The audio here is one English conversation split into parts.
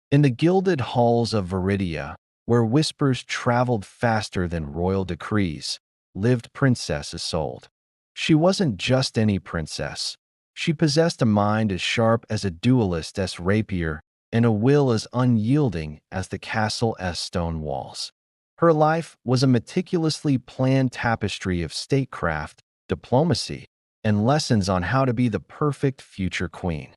In the gilded halls of Viridia, where whispers traveled faster than royal decrees, lived Princess Isolde. She wasn't just any princess. She possessed a mind as sharp as a duelist's rapier and a will as unyielding as the castle's stone walls. Her life was a meticulously planned tapestry of statecraft, diplomacy, and lessons on how to be the perfect future queen.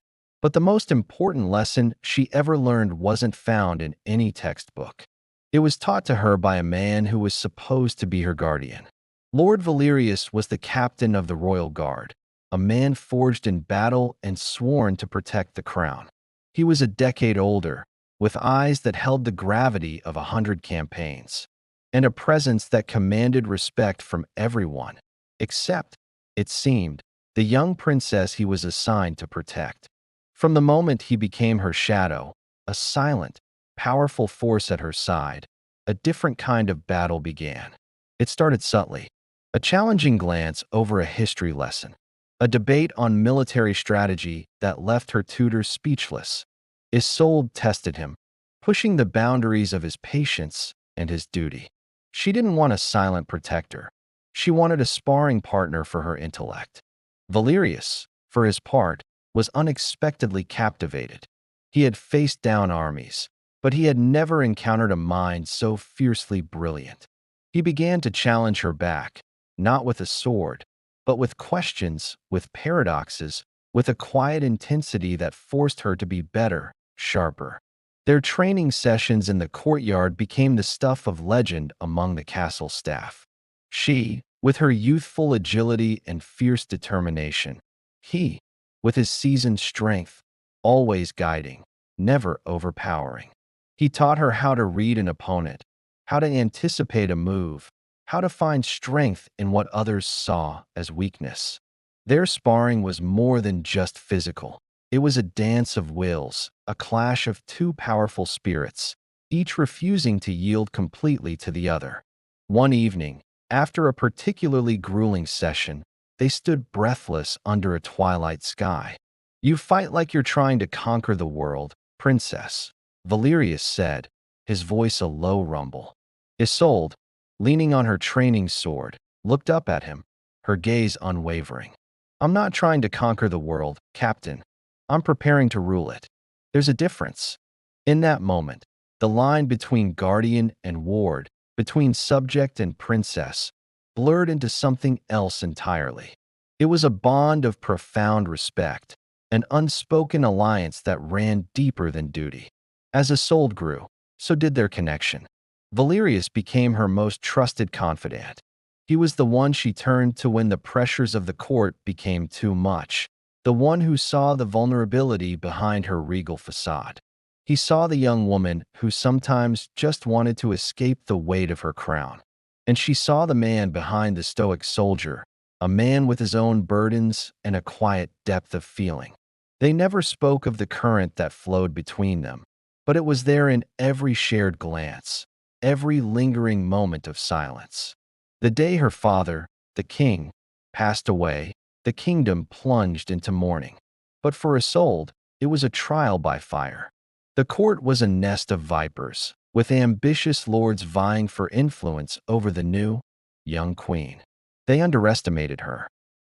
But the most important lesson she ever learned wasn't found in any textbook. It was taught to her by a man who was supposed to be her guardian. Lord Valerius was the captain of the royal guard, a man forged in battle and sworn to protect the crown. He was a decade older, with eyes that held the gravity of 100 campaigns, and a presence that commanded respect from everyone, except, it seemed, the young princess he was assigned to protect. From the moment he became her shadow, a silent, powerful force at her side, a different kind of battle began. It started subtly, a challenging glance over a history lesson, a debate on military strategy that left her tutors speechless. Isolde tested him, pushing the boundaries of his patience and his duty. She didn't want a silent protector. She wanted a sparring partner for her intellect. Valerius, for his part, was unexpectedly captivated. He had faced down armies, but he had never encountered a mind so fiercely brilliant. He began to challenge her back, not with a sword, but with questions, with paradoxes, with a quiet intensity that forced her to be better, sharper. Their training sessions in the courtyard became the stuff of legend among the castle staff. She, with her youthful agility and fierce determination. He, with his seasoned strength, always guiding, never overpowering. He taught her how to read an opponent, how to anticipate a move, how to find strength in what others saw as weakness. Their sparring was more than just physical. It was a dance of wills, a clash of two powerful spirits, each refusing to yield completely to the other. One evening, after a particularly grueling session, they stood breathless under a twilight sky. "You fight like you're trying to conquer the world, princess," Valerius said, his voice a low rumble. Isolde, leaning on her training sword, looked up at him, her gaze unwavering. "I'm not trying to conquer the world, Captain. I'm preparing to rule it. There's a difference." In that moment, the line between guardian and ward, between subject and princess, blurred into something else entirely. It was a bond of profound respect, an unspoken alliance that ran deeper than duty. As Isolde grew, so did their connection. Valerius became her most trusted confidant. He was the one she turned to when the pressures of the court became too much, the one who saw the vulnerability behind her regal facade. He saw the young woman who sometimes just wanted to escape the weight of her crown. And she saw the man behind the stoic soldier, a man with his own burdens and a quiet depth of feeling. They never spoke of the current that flowed between them, but it was there in every shared glance, every lingering moment of silence. The day her father, the king, passed away, the kingdom plunged into mourning. But for Isolde, it was a trial by fire. The court was a nest of vipers, with ambitious lords vying for influence over the new, young queen. They underestimated her.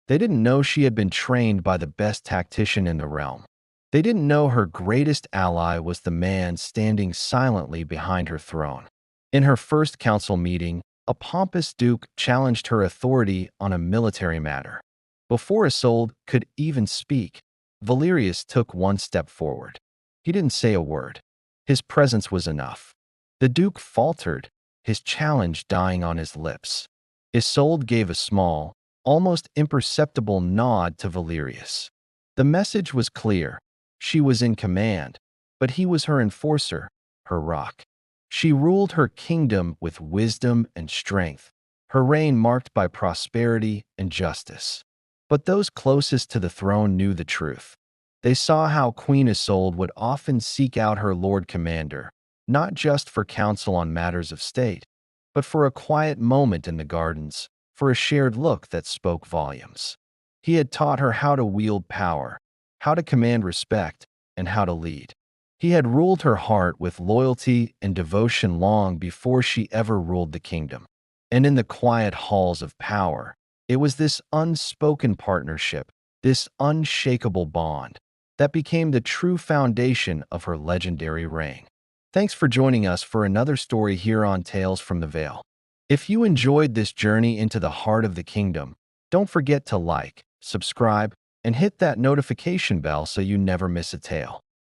They didn't know she had been trained by the best tactician in the realm. They didn't know her greatest ally was the man standing silently behind her throne. In her first council meeting, a pompous duke challenged her authority on a military matter. Before Isolde could even speak, Valerius took one step forward. He didn't say a word. His presence was enough. The duke faltered, his challenge dying on his lips. Isolde gave a small, almost imperceptible nod to Valerius. The message was clear. She was in command, but he was her enforcer, her rock. She ruled her kingdom with wisdom and strength, her reign marked by prosperity and justice. But those closest to the throne knew the truth. They saw how Queen Isolde would often seek out her lord commander, not just for counsel on matters of state, but for a quiet moment in the gardens, for a shared look that spoke volumes. He had taught her how to wield power, how to command respect, and how to lead. He had ruled her heart with loyalty and devotion long before she ever ruled the kingdom. And in the quiet halls of power, it was this unspoken partnership, this unshakable bond, that became the true foundation of her legendary reign. Thanks for joining us for another story here on Tales from the Vale. If you enjoyed this journey into the heart of the kingdom, don't forget to like, subscribe, and hit that notification bell so you never miss a tale.